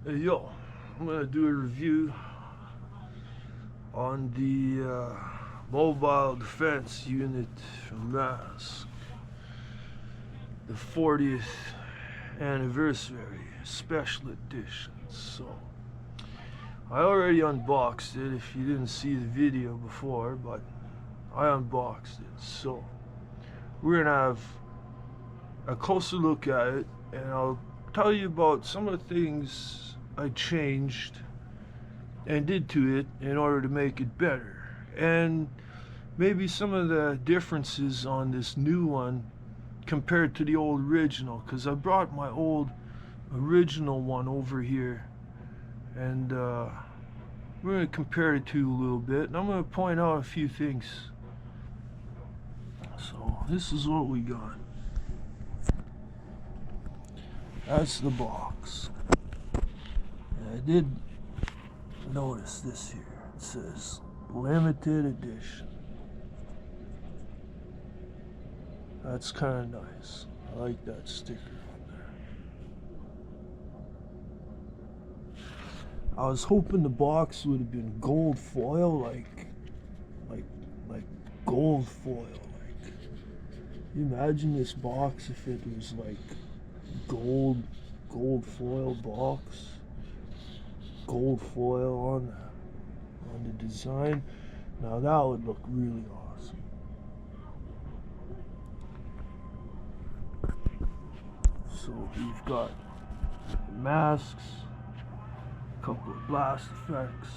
Hey yo, I'm gonna do a review on the Mobile Defense Unit from M.A.S.K, the 40th anniversary special edition. So I already unboxed it if you didn't see the video before, but I unboxed it. So we're gonna have a closer look at it, and I'll tell you about some of the things I changed and did to it in order to make it better, and maybe some of the differences on this new one compared to the old original, because I brought my old original one over here, and we're going to compare the two a little bit, and I'm going to point out a few things. So this is what we got. That's the box. And I did notice this here. It says limited edition. That's kind of nice. I like that sticker on there. I was hoping the box would have been gold foil, like gold foil. Like, you imagine this box if it was like gold foil box, gold foil on the design. Now that would look really awesome. So we've got the masks, a couple of blast effects,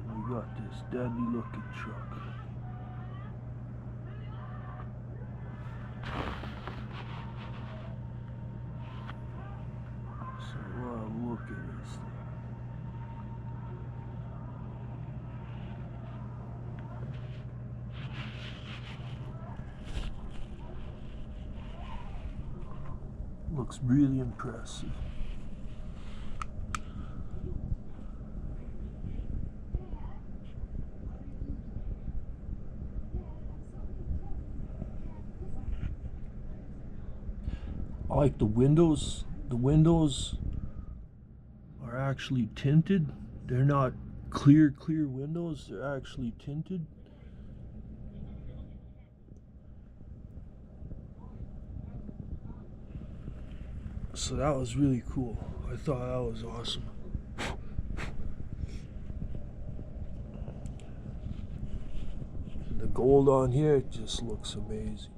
and we got this deadly looking truck. Look at this thing. Looks really impressive. I like the windows. The windows are actually tinted. They're not clear windows. They're actually tinted. So that was really cool. I thought that was awesome. The gold on here just looks amazing.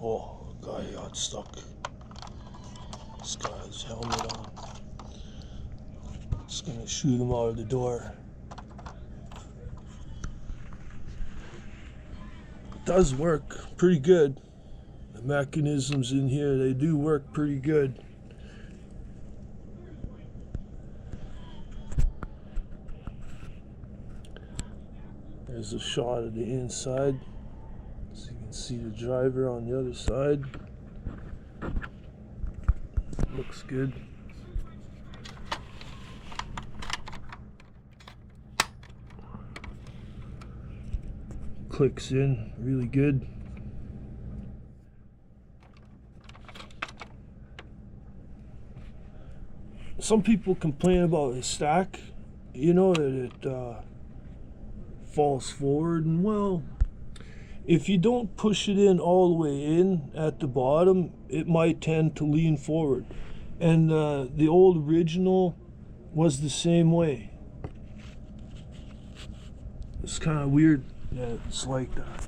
Oh, the guy got stuck. This guy has his helmet on. Just gonna shoot him out of the door. It does work pretty good. The mechanisms in here, they do work pretty good. There's a shot of the inside. So you can see the driver on the other side. Looks good. Clicks in really good. Some people complain about the stack, you know, that it falls forward, and well, if you don't push it in all the way in at the bottom, it might tend to lean forward. And the old original was the same way. It's kind of weird that it's like that.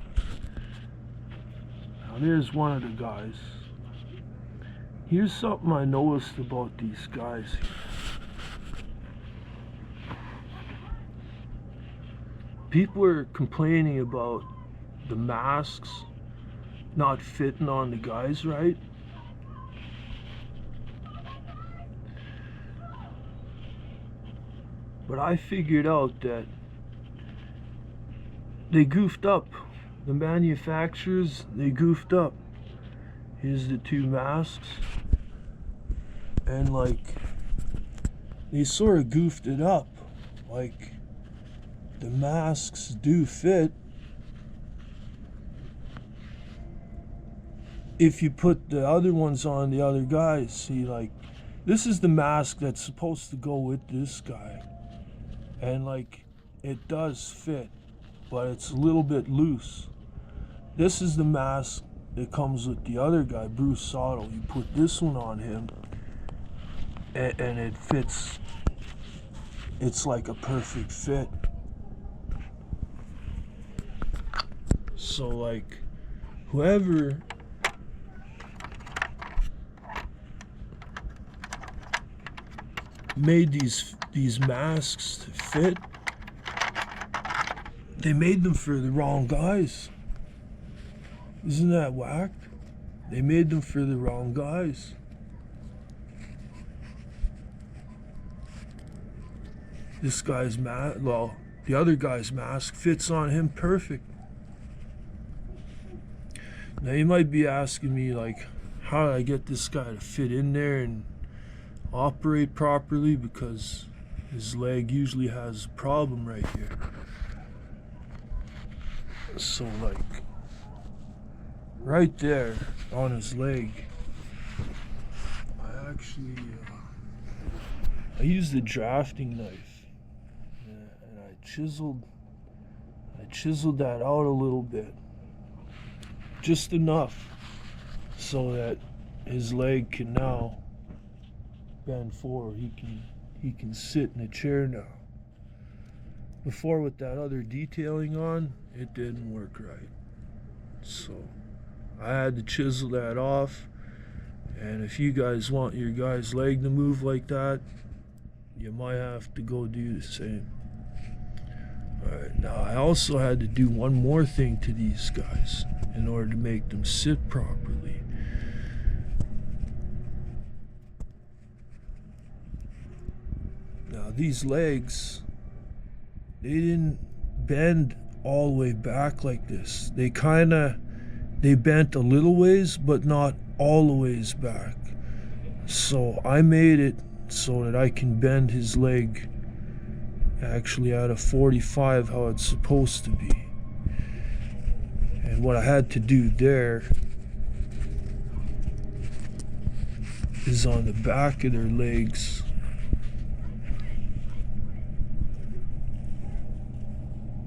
Now there's one of the guys. Here's something I noticed about these guys here. People are complaining about the masks not fitting on the guys right. But I figured out that they goofed up. The manufacturers, they goofed up. Here's the two masks. And like, they sort of goofed it up. Like, the masks do fit if you put the other ones on the other guys. See, like, this is the mask that's supposed to go with this guy, and like, it does fit, but it's a little bit loose. This is the mask that comes with the other guy, Bruce Sottle. You put this one on him, and it fits. It's like a perfect fit. So like, whoever made these masks to fit, they made them for the wrong guys. Isn't that whack? They made them for the wrong guys. This guy's mask, well, the other guy's mask fits on him perfect. Now you might be asking me, like, how did I get this guy to fit in there and operate properly, because his leg usually has a problem right here. So like, right there on his leg, I actually I used a drafting knife, and I chiseled that out a little bit, just enough so that his leg can now bend forward. He can sit in a chair now. Before, with that other detailing on, it didn't work right. So I had to chisel that off. And if you guys want your guy's leg to move like that, you might have to go do the same. Alright, now I also had to do one more thing to these guys in order to make them sit properly. Now these legs, they didn't bend all the way back like this. They bent a little ways, but not all the ways back. So I made it so that I can bend his leg actually at a 45, how it's supposed to be. And what I had to do there is on the back of their legs,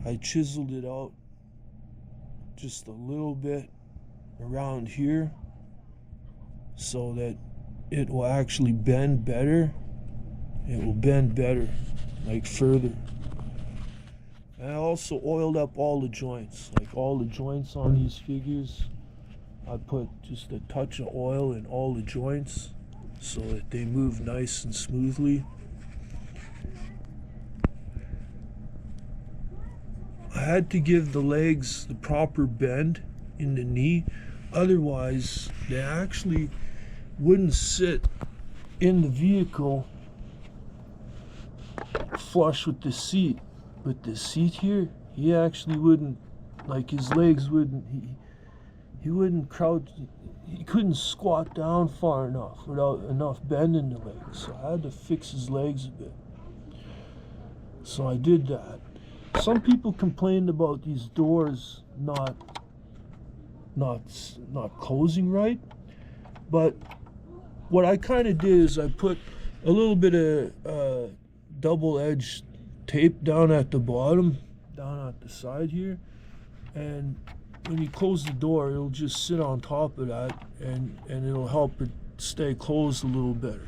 I chiseled it out just a little bit around here so that it will actually bend better. It will bend better, like further. And I also oiled up all the joints, like all the joints on these figures. I put just a touch of oil in all the joints so that they move nice and smoothly. I had to give the legs the proper bend in the knee, otherwise they actually wouldn't sit in the vehicle flush with the seat. With the seat here, he actually wouldn't, like, his legs wouldn't, he wouldn't crouch, he couldn't squat down far enough without enough bend in the legs. So I had to fix his legs a bit. So I did that. Some people complained about these doors not closing right, but what I kind of did is I put a little bit of double-edged tape down at the bottom, down at the side here, and when you close the door, it'll just sit on top of that, and it'll help it stay closed a little better.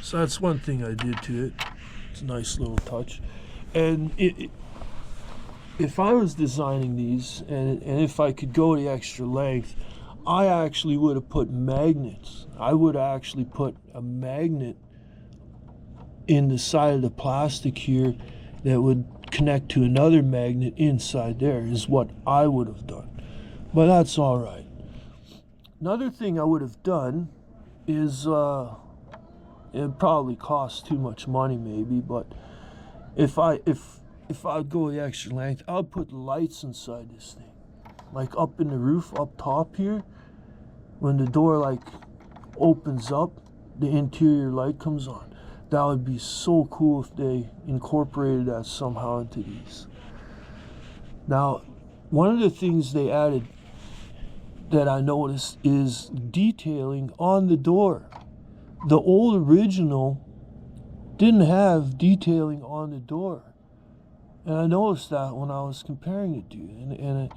So that's one thing I did to it. It's a nice little touch. And if I was designing these, and if I could go the extra length, I actually would have put magnets. I would have actually put a magnet in the side of the plastic here that would connect to another magnet inside there, is what I would have done. But that's all right. Another thing I would have done is, it probably costs too much money maybe, but if I'd go the extra length, I'd put lights inside this thing, like up in the roof, up top here. When the door like opens up, the interior light comes on. That would be so cool if they incorporated that somehow into these. Now, one of the things they added that I noticed is detailing on the door. The old original didn't have detailing on the door. And I noticed that when I was comparing it to you. And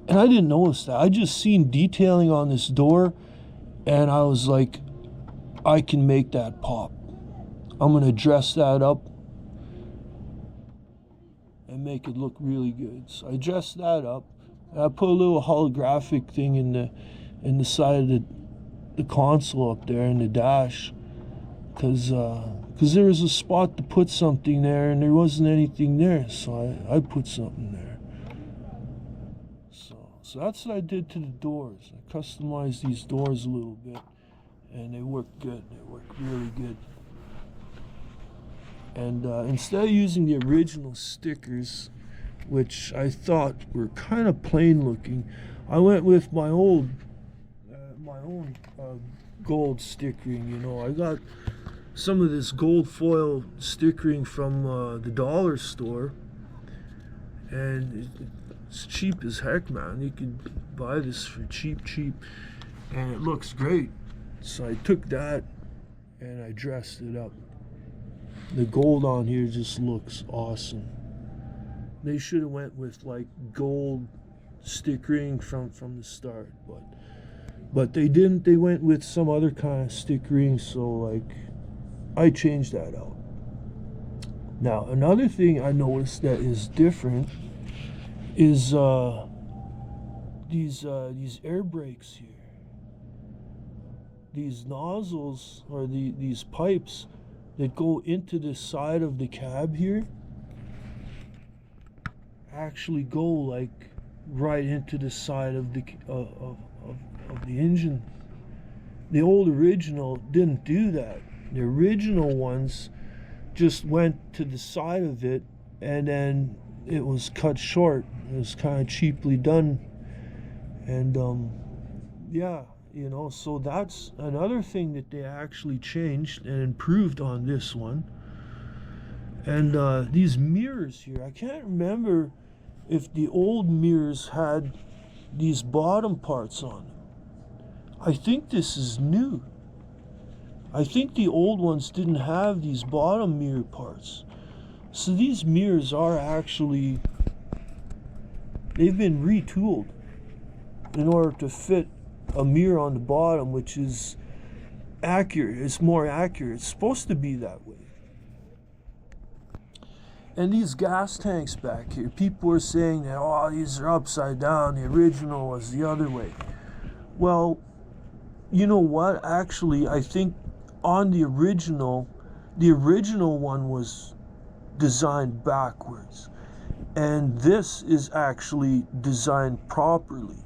I didn't notice that. I just seen detailing on this door, and I was like, I can make that pop. I'm going to dress that up and make it look really good. So I dressed that up. And I put a little holographic thing in the side of the console up there in the dash, because there was a spot to put something there and there wasn't anything there, so I put something there. So that's what I did to the doors. I customized these doors a little bit, and they work good. They work really good. And instead of using the original stickers, which I thought were kind of plain looking, I went with my own gold stickering. You know, I got some of this gold foil stickering from the dollar store, and it's cheap as heck, man. You could buy this for cheap, and it looks great. So I took that and I dressed it up. The gold on here just looks awesome. They should have went with like gold stickering from the start, but they didn't. They went with some other kind of stickering, so like I changed that out. Now another thing I noticed that is different is these air brakes here. These nozzles, or these pipes that go into the side of the cab here, actually go like right into the side of the engine. The old original didn't do that. The original ones just went to the side of it, and then it was cut short. It was kind of cheaply done, and yeah, you know. So that's another thing that they actually changed and improved on this one. And these mirrors here, I can't remember if the old mirrors had these bottom parts on them. I think this is new. I think the old ones didn't have these bottom mirror parts. So these mirrors are actually, they've been retooled in order to fit a mirror on the bottom, which is accurate. It's more accurate. It's supposed to be that way. And these gas tanks back here, people are saying that, oh, these are upside down. The original was the other way. Well, you know what? Actually, I think on the original one was designed backwards. And this is actually designed properly.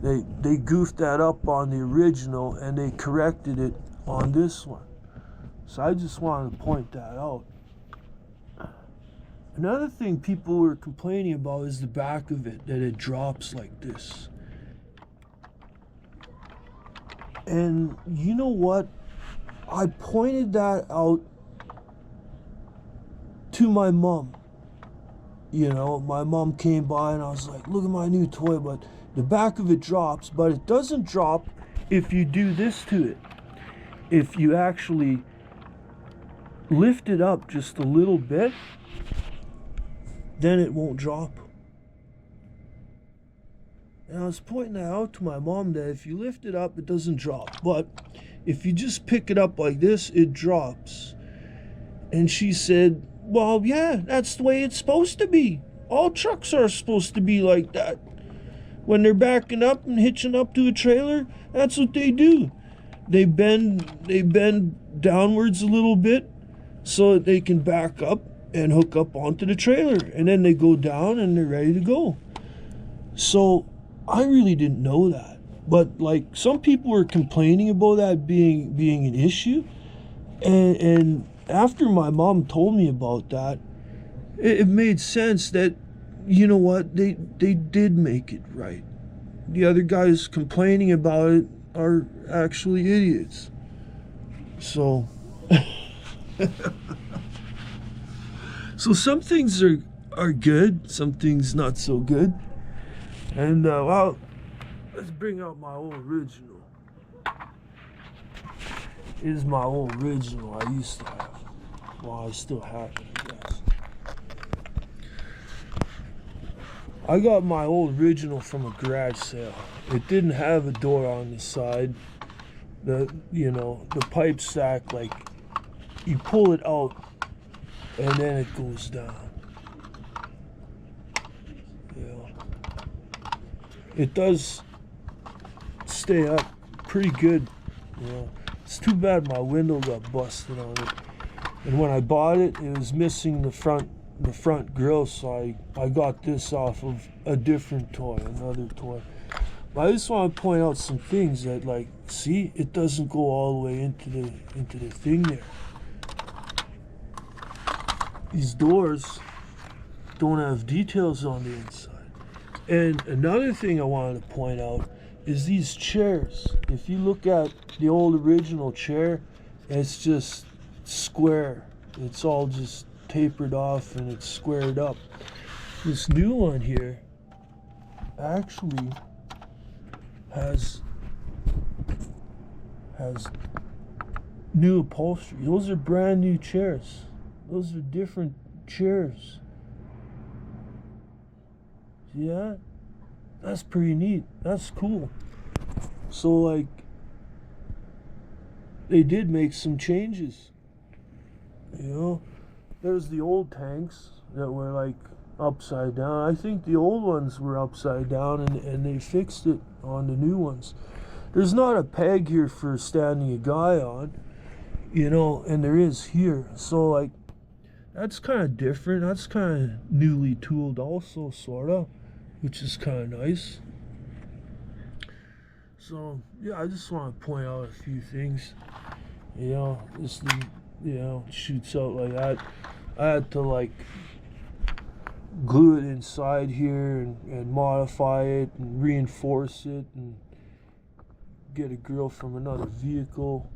They goofed that up on the original and they corrected it on this one. So I just wanted to point that out. Another thing people were complaining about is the back of it, that it drops like this. And you know what? I pointed that out to my mom. You know, my mom came by and I was like, look at my new toy, but the back of it drops, but it doesn't drop if you do this to it. If you actually lift it up just a little bit, then it won't drop. And I was pointing that out to my mom, that if you lift it up, it doesn't drop. But if you just pick it up like this, it drops. And she said, well, yeah, that's the way it's supposed to be. All trucks are supposed to be like that. When they're backing up and hitching up to a trailer, that's what they do. They bend downwards a little bit so that they can back up and hook up onto the trailer, and then they go down and they're ready to go. So I really didn't know that, but like some people were complaining about that being an issue, and after my mom told me about that, it made sense that, you know what, they did make it right. The other guys complaining about it are actually idiots. So So some things are good, some things not so good. And well, let's bring out my old original. It is my old original I used to have. Well, I still have it, I guess. I got my old original from a garage sale. It didn't have a door on the side. The pipe sack, like, you pull it out and then it goes down. It does stay up pretty good. It's too bad my window got busted on it. And when I bought it, it was missing the front grill, so I got this off of a different toy, another toy. But I just want to point out some things that, like, see, it doesn't go all the way into the thing there. These doors don't have details on the inside. And another thing I wanted to point out is these chairs. If you look at the old original chair, it's just square. It's all just tapered off and it's squared up. This new one here actually has new upholstery. Those are brand new chairs. Those are different chairs. See that? That's pretty neat. That's cool. So, like, they did make some changes. There's the old tanks that were, like, upside down. I think the old ones were upside down, and they fixed it on the new ones. There's not a peg here for standing a guy on, and there is here. So, like, that's kind of different. That's kind of newly tooled also, sort of, which is kind of nice. So, yeah, I just want to point out a few things. This thing, shoots out like that. I had to, like, glue it inside here and modify it and reinforce it and get a grill from another vehicle.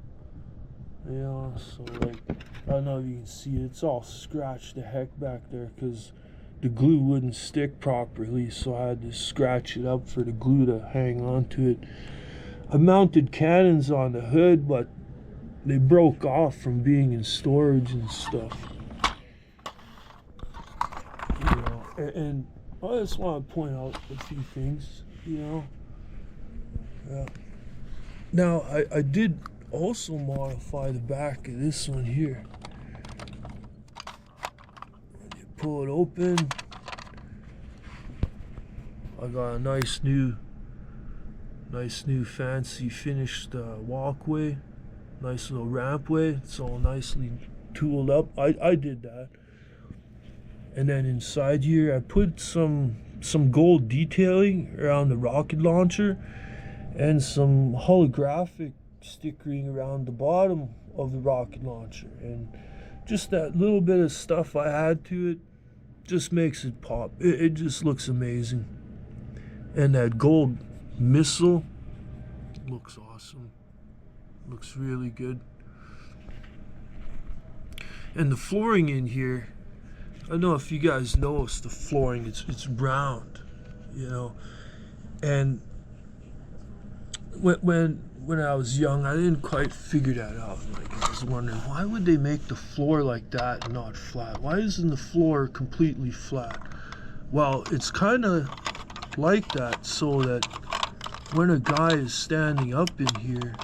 So, like, I don't know if you can see it. It's all scratched the heck back there because the glue wouldn't stick properly, so I had to scratch it up for the glue to hang onto it. I mounted cannons on the hood, but they broke off from being in storage and stuff. And I just want to point out a few things, Yeah. Now, I did also modify the back of this one here. When you pull it open, I got a nice new fancy finished walkway, nice little rampway. It's all nicely tooled up. I did that. And then inside here, I put some gold detailing around the rocket launcher and some holographic stickering around the bottom of the rocket launcher. And just that little bit of stuff I add to it just makes it pop. It just looks amazing. And that gold missile looks awesome. Looks really good. And the flooring in here, I don't know if you guys noticed the flooring. It's round, And when I was young, I didn't quite figure that out. Like, I was wondering, why would they make the floor like that and not flat? Why isn't the floor completely flat? Well, it's kind of like that so that when a guy is standing up in here,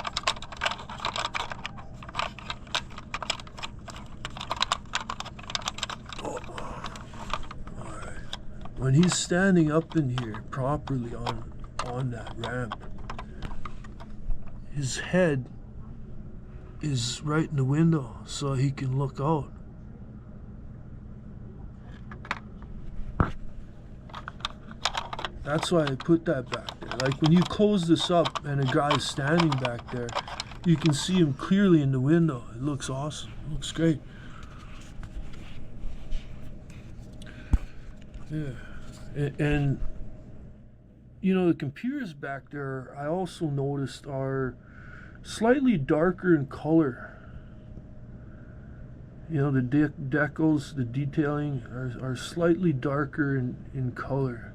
when he's standing up in here properly on that ramp, his head is right in the window so he can look out. That's why I put that back there. Like, when you close this up and a guy is standing back there, you can see him clearly in the window. It looks awesome. It looks great. Yeah. And the computers back there, I also noticed, are slightly darker in color. You know, the decals, the detailing are slightly darker in color,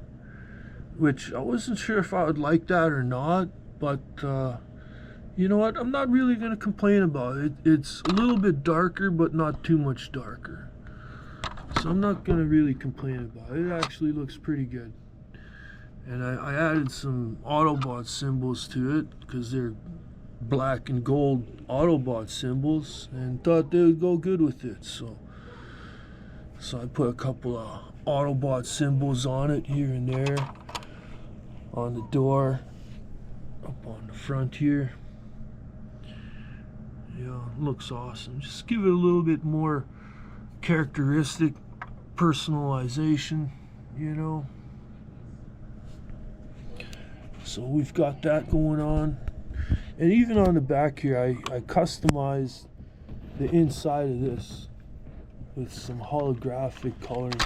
which I wasn't sure if I would like that or not, but you know what, I'm not really going to complain about it. It's a little bit darker, but not too much darker. So I'm not going to really complain about it. It actually looks pretty good. And I added some Autobot symbols to it because they're black and gold Autobot symbols, and thought they would go good with it. So I put a couple of Autobot symbols on it here and there, on the door, up on the front here. Yeah, looks awesome. Just give it a little bit more characteristic personalization, you know. So we've got that going on. And even on the back here, I customized the inside of this with some holographic coloring.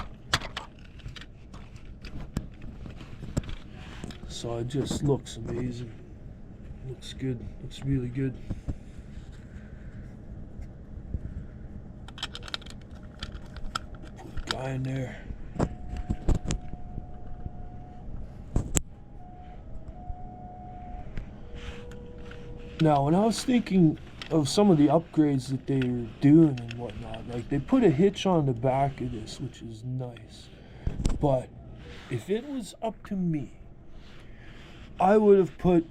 So it just looks amazing. Looks good. Looks really good. Put a guy in there. Now, when I was thinking of some of the upgrades that they were doing and whatnot, like they put a hitch on the back of this, which is nice. But if it was up to me, I would have put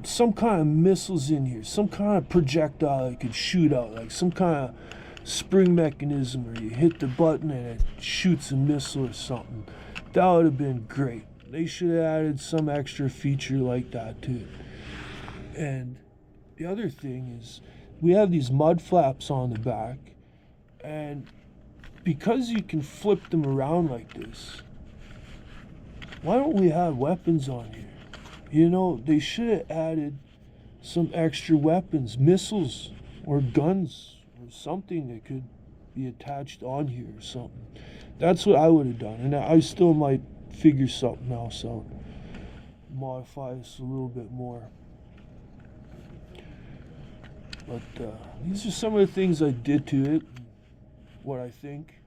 some kind of missiles in here, some kind of projectile that could shoot out, like some kind of spring mechanism where you hit the button and it shoots a missile or something. That would have been great. They should have added some extra feature like that to it. And the other thing is, we have these mud flaps on the back, and because you can flip them around like this, why don't we have weapons on here? You know, they should have added some extra weapons, missiles or guns or something that could be attached on here or something. That's what I would have done, and I still might figure something else out, modify this a little bit more. But these are some of the things I did to it, what I think.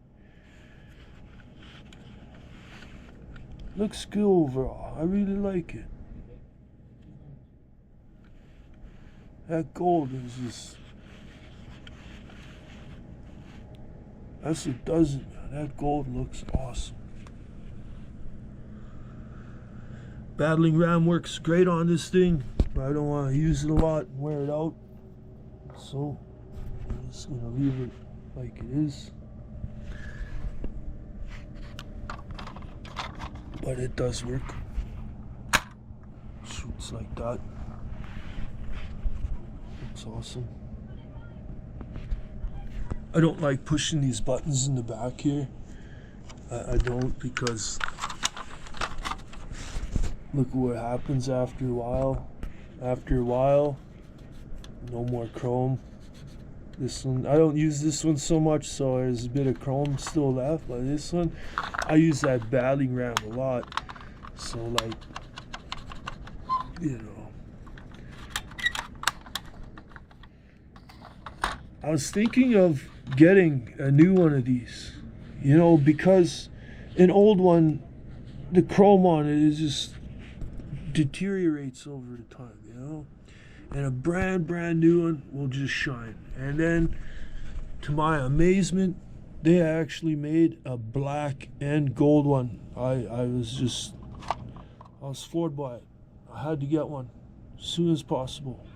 Looks good overall. I really like it. That gold is just, that's what does it, man. That gold looks awesome. Battling ram works great on this thing, but I don't want to use it a lot and wear it out. So I'm just going to leave it like it is. But it does work. Shoots like that. It's awesome. I don't like pushing these buttons in the back here. I don't, because look what happens after a while. After a while, no more chrome. This one, I don't use this one so much, so there's a bit of chrome still left. But this one, I use that battling ram a lot. So like, you know, I was thinking of getting a new one of these, you know, because an old one, the chrome on it is just deteriorates over the time, you know, and a brand new one will just shine. And then, to my amazement, they actually made a black and gold one. I was floored by it. I had to get one as soon as possible.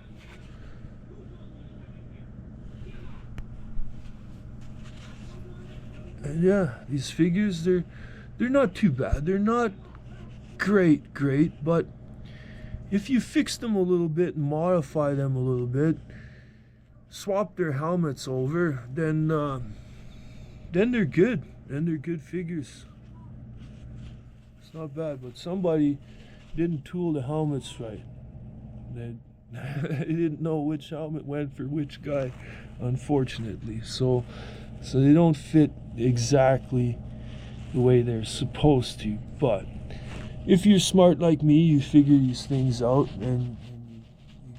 And yeah, these figures, they're not too bad. They're not great, but if you fix them a little bit and modify them a little bit, swap their helmets over, then they're good. Then they're good figures. It's not bad, but somebody didn't tool the helmets right. They didn't know which helmet went for which guy, unfortunately. So they don't fit exactly the way they're supposed to. But if you're smart like me, you figure these things out and you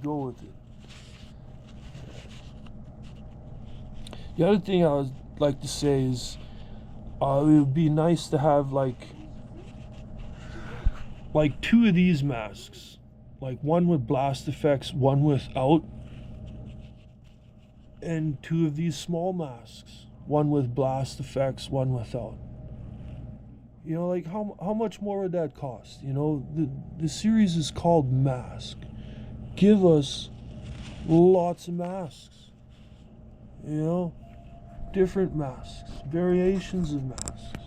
go with it. The other thing I would like to say is it would be nice to have like two of these masks, like one with blast effects, one without, and two of these small masks, one with blast effects, one without. You know, like how much more would that cost? You know, the series is called M.A.S.K. Give us lots of masks. You know, different masks, variations of masks.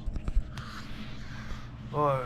Alright.